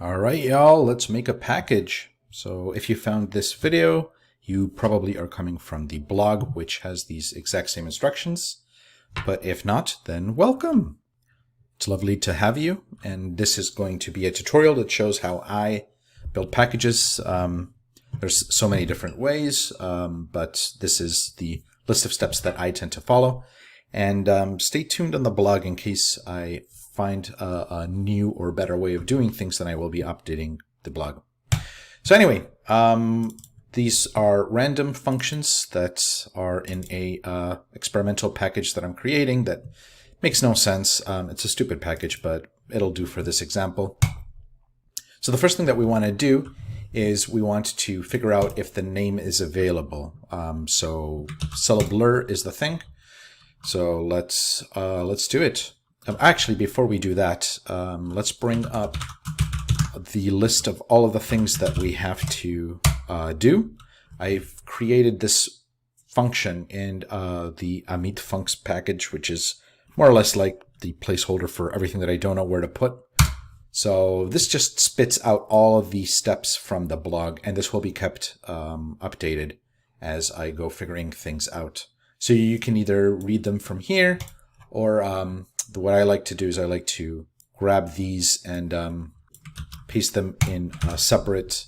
All right, y'all, let's make a package. So if you found this video, you probably are coming from the blog, which has these exact same instructions. But if not, then welcome. It's lovely to have you. And this is going to be a tutorial that shows how I build packages. There's so many different ways, but this is the list of steps that I tend to follow. And stay tuned on the blog in case I find a new or better way of doing things, then I will be updating the blog. So anyway, these are random functions that are in a experimental package that I'm creating that makes no sense. It's a stupid package, but it'll do for this example. So the first thing that we want to do is we want to figure out if the name is available. So blur is the thing. So let's do it. Actually, before we do that, let's bring up the list of all of the things that we have to do. I've created this function in the amidfuncs package, which is more or less like the placeholder for everything that I don't know where to put. So this just spits out all of the steps from the blog, and this will be kept updated as I go figuring things out. So you can either read them from here, or what I like to do is I like to grab these and paste them in a separate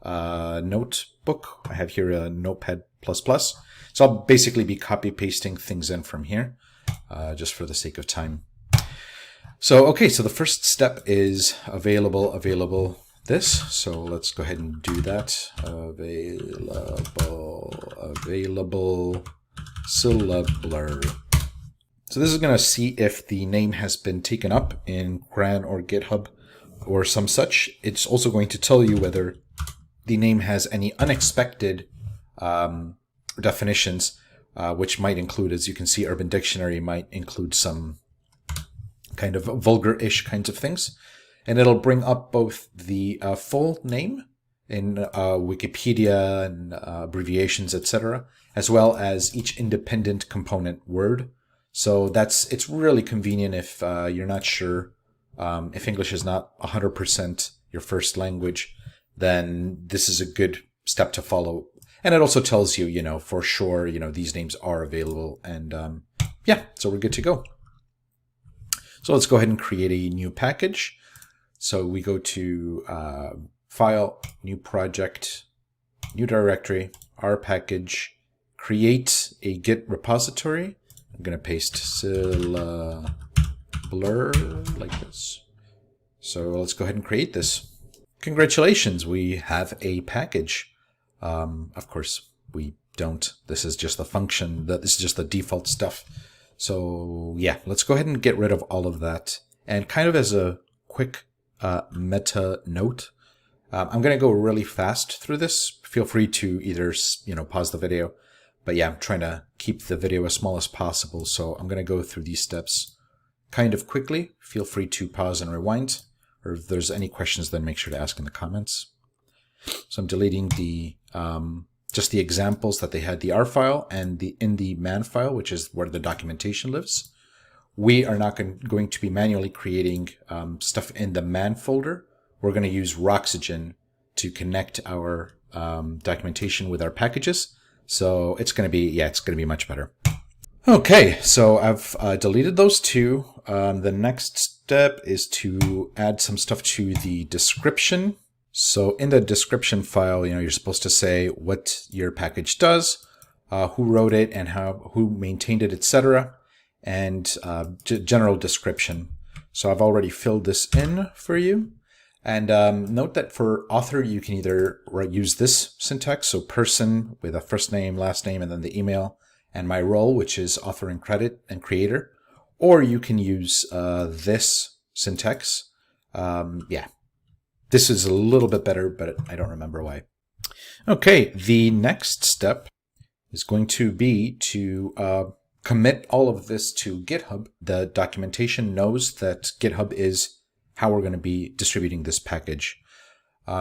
notebook. I have here a Notepad++. So I'll basically be copy pasting things in from here just for the sake of time. So, okay, so the first step is available this. So let's go ahead and do that. Available blur. So this is going to see if the name has been taken up in Gran or GitHub or some such. It's also going to tell you whether the name has any unexpected definitions, which might include, as you can see, Urban Dictionary might include some kind of vulgar-ish kinds of things. And it'll bring up both the full name in Wikipedia and abbreviations, etc., as well as each independent component word. So it's really convenient if you're not sure, if English is not 100% your first language, then this is a good step to follow. And it also tells you, for sure, these names are available. And yeah, so we're good to go. So let's go ahead and create a new package. So we go to File, New Project, New Directory, our package, create a Git repository. I'm going to paste blur like this. So let's go ahead and create this. Congratulations, we have a package. Of course, we don't. This is just the function. This is just the default stuff. So yeah, let's go ahead and get rid of all of that. And kind of as a quick meta note, I'm going to go really fast through this. Feel free to either pause the video. But yeah, I'm trying to keep the video as small as possible, so I'm going to go through these steps kind of quickly. Feel free to pause and rewind, or if there's any questions, then make sure to ask in the comments. So I'm deleting the just the examples that they had, the R file and in the man file, which is where the documentation lives. We are not going to be manually creating stuff in the man folder. We're going to use Roxygen to connect our documentation with our packages. So it's going to be much better. Okay, so I've deleted those two. The next step is to add some stuff to the description. So in the description file, you're supposed to say what your package does, who wrote it and who maintained it, etc., and general description. So I've already filled this in for you. And note that for author, you can either use this syntax, so person with a first name, last name, and then the email, and my role, which is author and credit and creator, or you can use this syntax. Yeah, this is a little bit better, but I don't remember why. Okay, the next step is going to be to commit all of this to GitHub. The documentation knows that GitHub is how we're going to be distributing this package.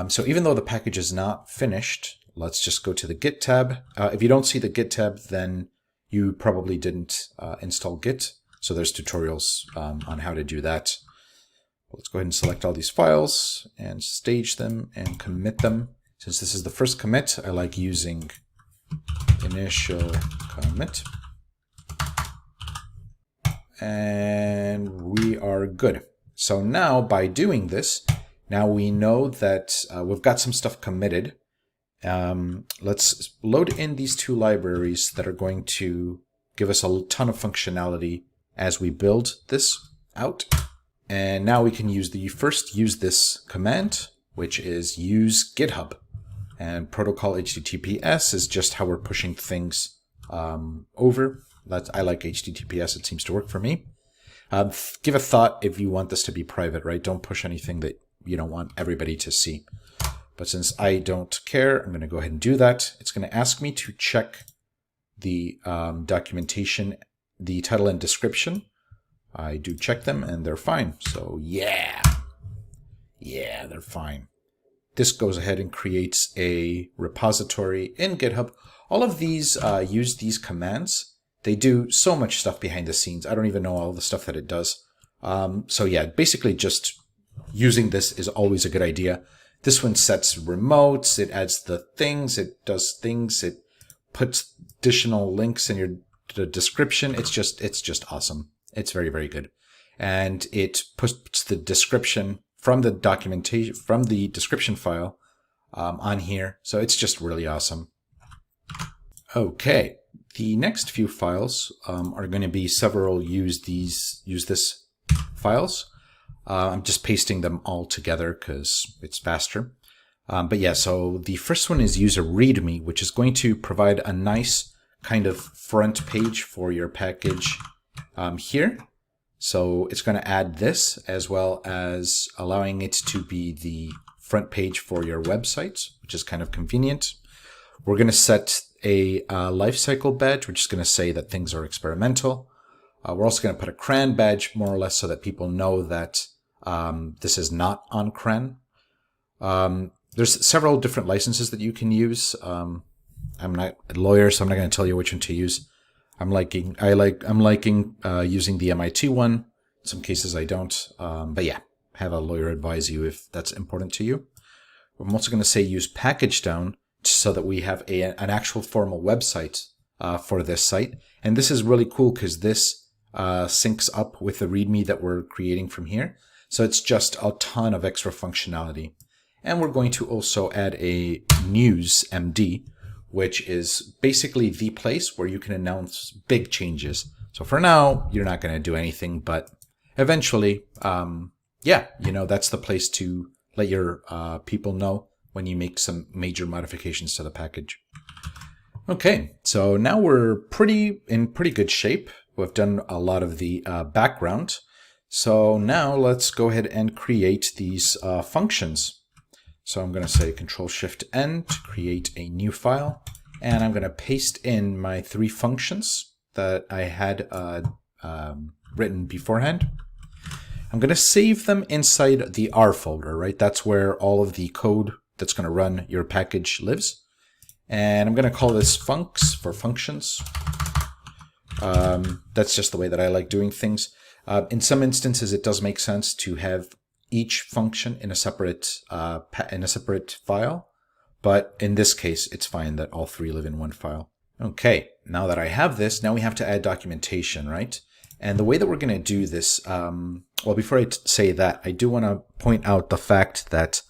So even though the package is not finished, let's just go to the Git tab. If you don't see the Git tab, then you probably didn't install Git. So there's tutorials on how to do that. Let's go ahead and select all these files and stage them and commit them. Since this is the first commit, I like using initial commit. And we are good. So now by doing this, now we know that we've got some stuff committed. Let's load in these two libraries that are going to give us a ton of functionality as we build this out. And now we can use the first usethis command, which is use GitHub. And protocol HTTPS is just how we're pushing things over. I like HTTPS. It seems to work for me. Give a thought if you want this to be private, right? Don't push anything that you don't want everybody to see. But since I don't care, I'm going to go ahead and do that. It's going to ask me to check the documentation, the title and description. I do check them and they're fine. So yeah, they're fine. This goes ahead and creates a repository in GitHub. All of these use these commands. They do so much stuff behind the scenes. I don't even know all the stuff that it does. So yeah, basically just using this is always a good idea. This one sets remotes, it adds the things, it does things, it puts additional links in the description. It's just awesome. It's very, very good. And it puts the description from the documentation, from the description file on here. So it's just really awesome. Okay. The next few files are going to be several usethis files. I'm just pasting them all together because it's faster. But yeah, so the first one is user readme, which is going to provide a nice kind of front page for your package here. So it's going to add this as well as allowing it to be the front page for your website, which is kind of convenient. We're going to set a lifecycle badge, which is going to say that things are experimental. We're also going to put a CRAN badge, more or less, so that people know that this is not on CRAN. There's several different licenses that you can use. I'm not a lawyer, so I'm not going to tell you which one to use. I'm liking using the MIT one. In some cases I don't. But yeah, have a lawyer advise you if that's important to you. I'm also going to say use pkgdown so that we have an actual formal website for this site. And this is really cool because this syncs up with the README that we're creating from here. So it's just a ton of extra functionality. And we're going to also add a news MD, which is basically the place where you can announce big changes. So for now, you're not going to do anything, but eventually, yeah, that's the place to let your people know when you make some major modifications to the package. Okay, so now we're in pretty good shape. We've done a lot of the background. So now let's go ahead and create these functions. So I'm going to say Control-Shift-N to create a new file. And I'm going to paste in my 3 functions that I had written beforehand. I'm going to save them inside the R folder, right? That's where all of the code that's going to run your package lives. And I'm going to call this funcs for functions. That's just the way that I like doing things. In some instances, it does make sense to have each function in a separate file, but in this case, it's fine that all 3 live in one file. Okay, now that I have this, now we have to add documentation, right? And the way that we're going to do this, well, before I say that, I do want to point out the fact that,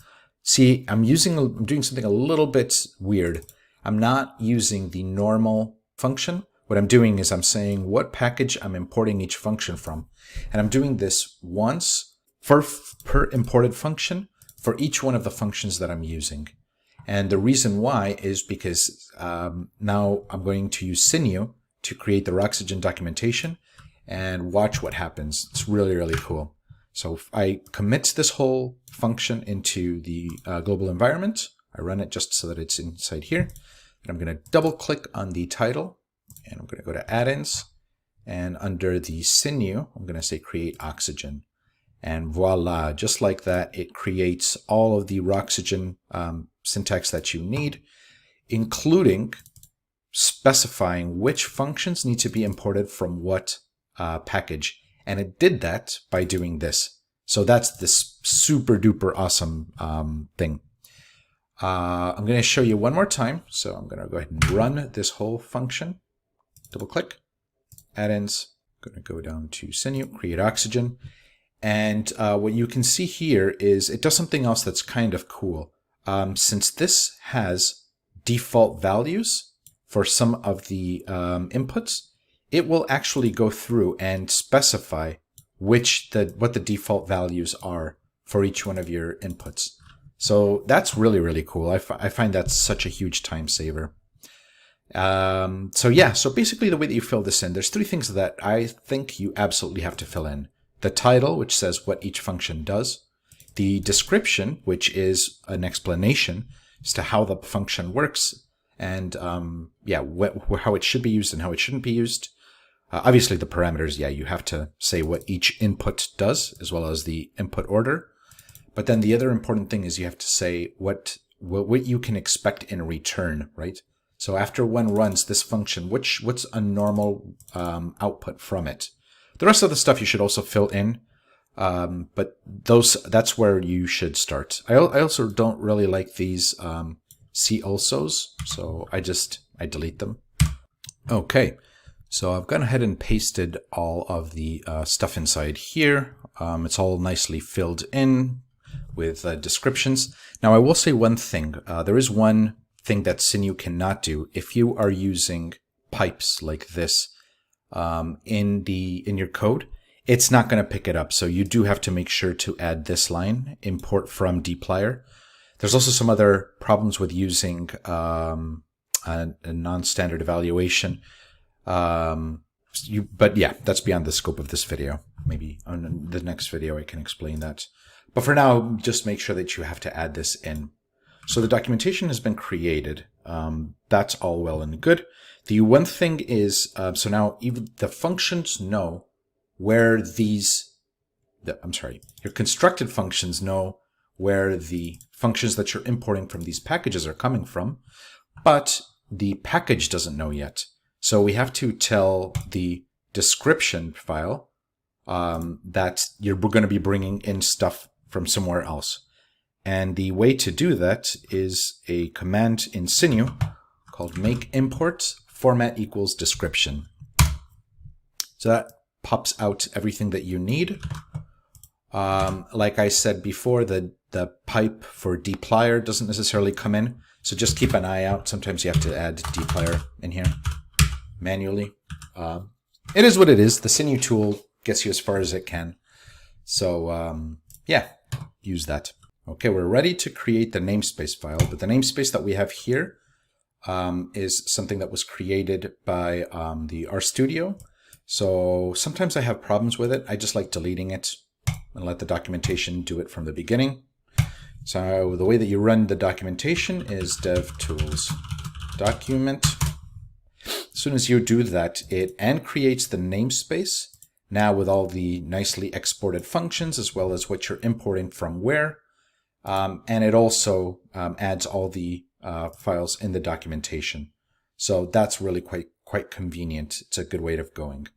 see, I'm doing something a little bit weird. I'm not using the normal function. What I'm doing is I'm saying what package I'm importing each function from. And I'm doing this once per imported function for each one of the functions that I'm using. And the reason why is because now I'm going to use sinew to create the Roxygen documentation and watch what happens. It's really, really cool. So if I commit this whole function into the global environment, I run it just so that it's inside here. And I'm going to double click on the title and I'm going to go to add-ins, and under the sinew, I'm going to say create oxygen. And voila, just like that, it creates all of the Roxygen syntax that you need, including specifying which functions need to be imported from what package. And it did that by doing this. So that's this super duper awesome thing. I'm going to show you one more time. So I'm going to go ahead and run this whole function. Double click, add-ins. I'm going to go down to sinew, create oxygen. And what you can see here is it does something else that's kind of cool. Since this has default values for some of the inputs, it will actually go through and specify what the default values are for each one of your inputs. So that's really, really cool. I find that's such a huge time saver. So basically the way that you fill this in, there's three things that I think you absolutely have to fill in. The title, which says what each function does. The description, which is an explanation as to how the function works and how it should be used and how it shouldn't be used. Obviously the parameters, you have to say what each input does as well as the input order. But then the other important thing is you have to say what you can expect in return, right? So after one runs this function, what's a normal output from it? The rest of the stuff you should also fill in, but that's where you should start. I also don't really like these see alsos, so I delete them. Okay, so I've gone ahead and pasted all of the stuff inside here. It's all nicely filled in with descriptions. Now I will say one thing. There is one thing that sinew cannot do. If you are using pipes like this in your code, it's not going to pick it up. So you do have to make sure to add this line, import from dplyr. There's also some other problems with using a non-standard evaluation. But yeah, that's beyond the scope of this video. Maybe on the next video I can explain that. But for now, just make sure that you have to add this in. So the documentation has been created. That's all well and good. The one thing is, so now even the functions know where your constructed functions know where the functions that you're importing from these packages are coming from, but the package doesn't know yet. So we have to tell the description file that we're going to be bringing in stuff from somewhere else. And the way to do that is a command in sinew called make import format equals description. So that pops out everything that you need. Like I said before, the pipe for dplyr doesn't necessarily come in, so just keep an eye out. Sometimes you have to add dplyr in here manually. It is what it is. The sinew tool gets you as far as it can. So yeah, use that. Okay, we're ready to create the namespace file, but the namespace that we have here is something that was created by the RStudio. So sometimes I have problems with it. I just like deleting it and let the documentation do it from the beginning. So the way that you run the documentation is dev tools document. As soon as you do that, it creates the namespace now with all the nicely exported functions as well as what you're importing from where. And it also adds all the files in the documentation. So that's really quite convenient. It's a good way of going.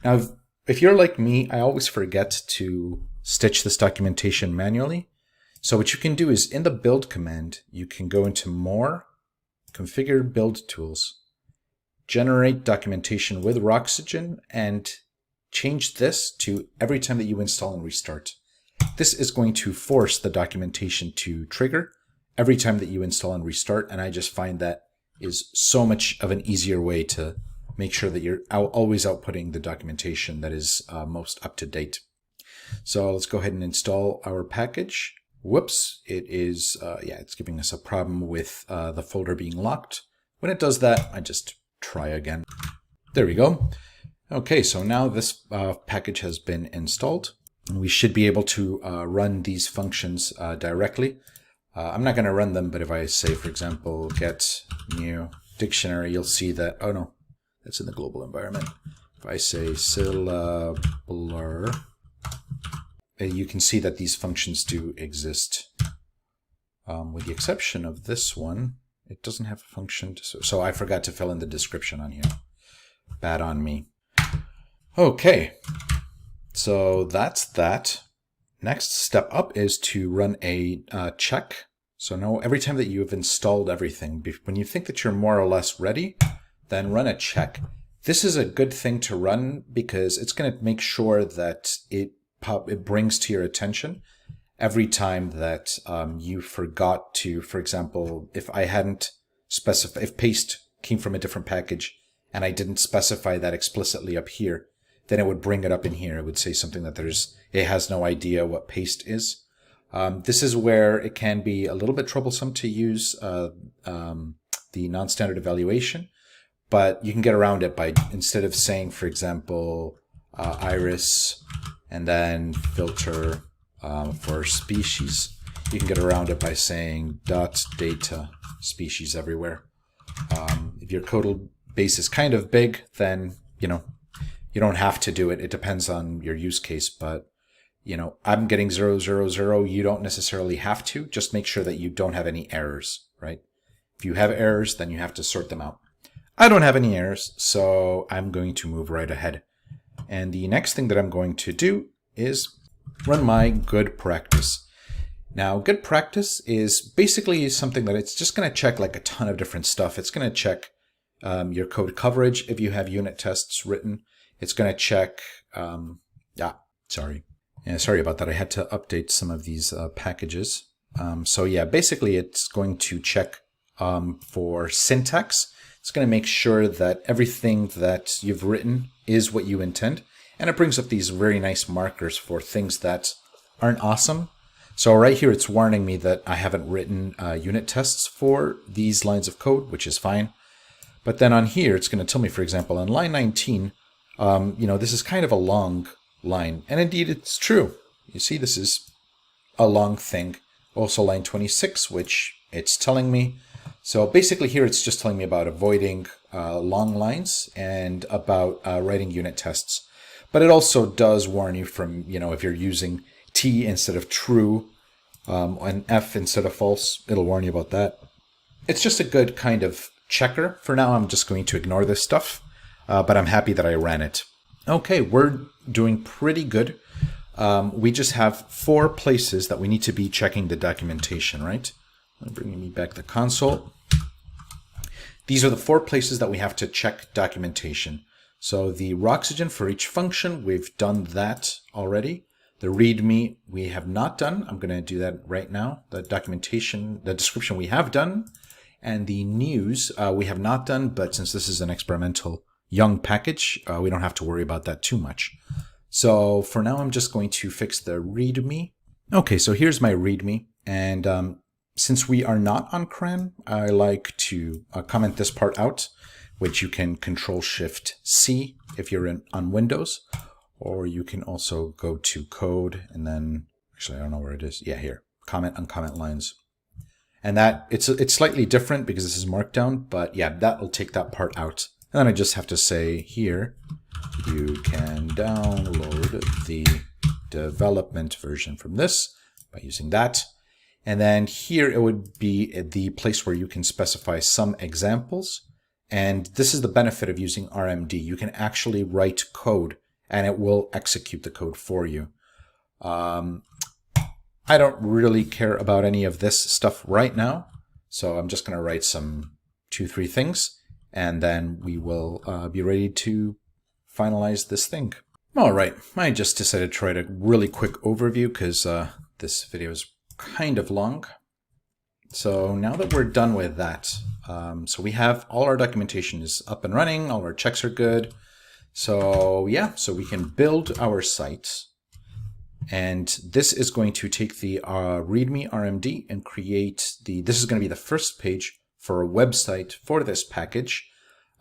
Now, if you're like me, I always forget to stitch this documentation manually. So what you can do is in the build command, you can go into more, configure build tools, generate documentation with Roxygen, and change this to every time that you install and restart. This is going to force the documentation to trigger every time that you install and restart, and I just find that is so much of an easier way to make sure that you're always outputting the documentation that is most up to date. So let's go ahead and install our package. Whoops, it is, it's giving us a problem with the folder being locked. When it does that, I just try again. There we go. Okay, so now this package has been installed. We should be able to run these functions directly. I'm not going to run them, but if I say, for example, get new dictionary, you'll see that, oh no, that's in the global environment. If I say syllabler, you can see that these functions do exist. With the exception of this one, it doesn't have a function. So I forgot to fill in the description on here. Bad on me. Okay, so that's that. Next step up is to run a check. So now every time that you have installed everything, when you think that you're more or less ready, then run a check. This is a good thing to run because it's going to make sure that it brings to your attention every time that you forgot to, for example, if I hadn't specified, if paste came from a different package and I didn't specify that explicitly up here, then it would bring it up in here. It would say something that it has no idea what paste is. This is where it can be a little bit troublesome to use the non-standard evaluation, but you can get around it by, instead of saying, for example, iris and then filter for species, you can get around it by saying .data species everywhere. If your code base is kind of big, then, you don't have to do it. It depends on your use case, but I'm getting 0, 0, 0. You don't necessarily have to. Just make sure that you don't have any errors, right? If you have errors, then you have to sort them out. I don't have any errors, so I'm going to move right ahead. And the next thing that I'm going to do is run my good practice. Now, good practice is basically something that it's just going to check like a ton of different stuff. It's going to check your code coverage if you have unit tests written. It's going to check, sorry about that. I had to update some of these packages. So yeah, basically it's going to check for syntax. It's going to make sure that everything that you've written is what you intend. And it brings up these very nice markers for things that aren't awesome. So right here, it's warning me that I haven't written unit tests for these lines of code, which is fine. But then on here, it's going to tell me, for example, on line 19, this is kind of a long line. And indeed, it's true. You see, this is a long thing. Also line 26, which it's telling me. So basically here, it's just telling me about avoiding long lines and about writing unit tests. But it also does warn you from, if you're using T instead of true and F instead of false, it'll warn you about that. It's just a good kind of checker. For now, I'm just going to ignore this stuff, but I'm happy that I ran it. Okay, we're doing pretty good. We just have 4 places that we need to be checking the documentation, right? Bringing me back the console. These are the 4 places that we have to check documentation. So the Roxygen for each function, we've done that already. The README we have not done. I'm going to do that right now. The documentation, the description we have done. And the news we have not done, but since this is an experimental young package, we don't have to worry about that too much. So for now, I'm just going to fix the README. Okay, so here's my README. And since we are not on CRAN, I like to comment this part out, which you can Control-Shift-C if you're on Windows. Or you can also go to code and then, actually, I don't know where it is. Yeah, here, comment on comment lines. And that, it's slightly different because this is Markdown, but yeah, that will take that part out. And then I just have to say here, you can download the development version from this by using that. And then here it would be the place where you can specify some examples. And this is the benefit of using RMD. You can actually write code and it will execute the code for you. I don't really care about any of this stuff right now. So I'm just going to write some 2-3 things, and then we will be ready to finalize this thing. All right, I just decided to write a really quick overview because this video is kind of long. So now that we're done with that, so we have all our documentation is up and running, all our checks are good. So yeah, so we can build our site, and this is going to take the README RMD and create this is going to be the first page for a website for this package,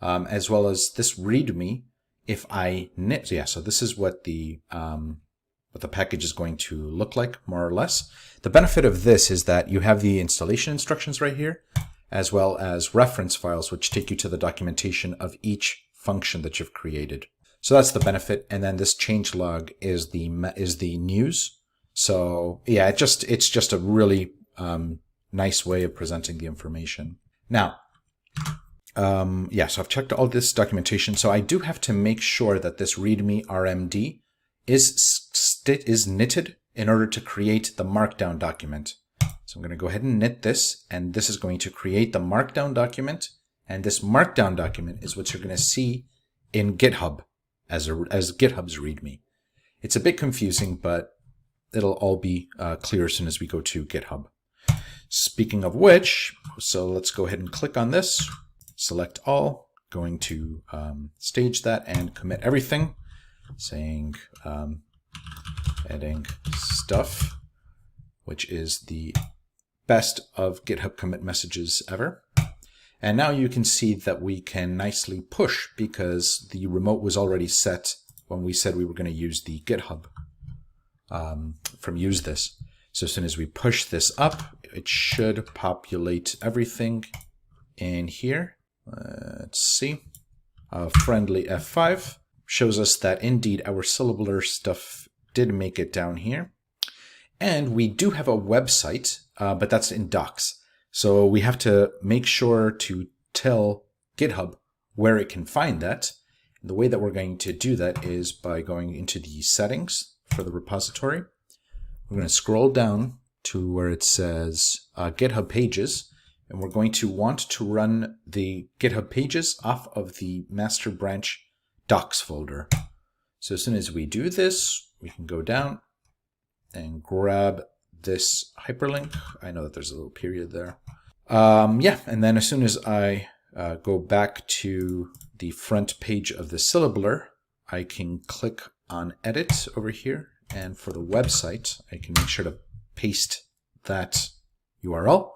as well as this README. If I knit, yeah, so this is what the package is going to look like, more or less. The benefit of this is that you have the installation instructions right here, as well as reference files, which take you to the documentation of each function that you've created. So that's the benefit. And then this changelog is the news. So yeah, it's just a really nice way of presenting the information. Now, yeah, so I've checked all this documentation. So I do have to make sure that this README RMD is knitted in order to create the markdown document. So I'm going to go ahead and knit this, and this is going to create the markdown document. And this markdown document is what you're going to see in GitHub as GitHub's README. It's a bit confusing, but it'll all be clear as soon as we go to GitHub. Speaking of which, so let's go ahead and click on this, select all, going to stage that and commit everything, saying adding stuff, which is the best of GitHub commit messages ever. And now you can see that we can nicely push because the remote was already set when we said we were going to use the GitHub from usethis. So as soon as we push this up, it should populate everything in here. Let's see. Friendly F5 shows us that indeed our syllabular stuff did make it down here. And we do have a website, but that's in docs. So we have to make sure to tell GitHub where it can find that. The way that we're going to do that is by going into the settings for the repository. We're going to scroll down to where it says GitHub pages, and we're going to want to run the GitHub pages off of the master branch docs folder. So as soon as we do this, we can go down and grab this hyperlink. I know that there's a little period there. Yeah, and then as soon as I go back to the front page of the syllabular, I can click on edit over here. And for the website, I can make sure to paste that URL.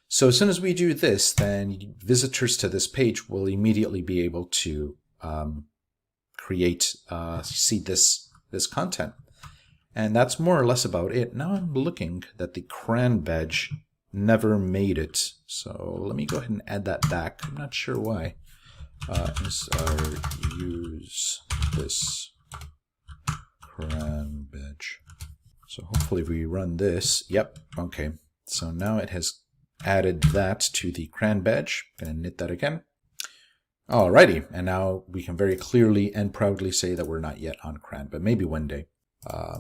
So as soon as we do this, then visitors to this page will immediately be able to see this content. And that's more or less about it. Now I'm looking that the cran badge never made it. So let me go ahead and add that back. I'm not sure why. Use this cran badge. So hopefully if we run this, yep, okay. So now it has added that to the cran badge. I'm going to knit that again. Alrighty, and now we can very clearly and proudly say that we're not yet on cran, but maybe one day.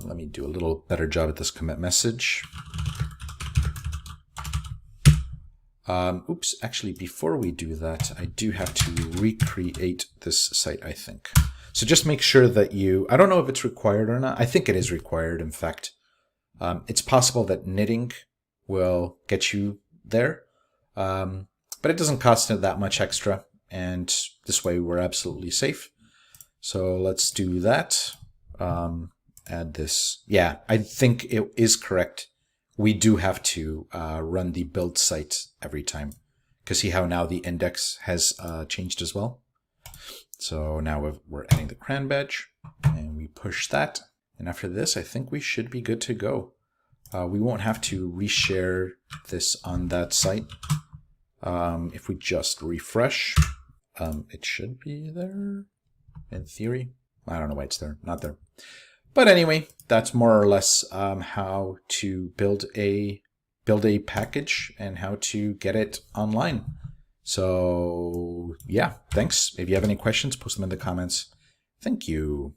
Let me do a little better job at this commit message. Oops, actually, before we do that, I do have to recreate this site, I think. So just make sure that I don't know if it's required or not. I think it is required, in fact. It's possible that knitting will get you there, but it doesn't cost that much extra, and this way we're absolutely safe. So let's do that. Add this. Yeah, I think it is correct. We do have to run the build site every time, because see how now the index has changed as well. So now we're adding the cran badge, and we push that. And after this, I think we should be good to go. We won't have to reshare this on that site. If we just refresh, it should be there in theory. I don't know why it's there, not there. But anyway, that's more or less how to build a package and how to get it online. So yeah, thanks. If you have any questions, post them in the comments. Thank you.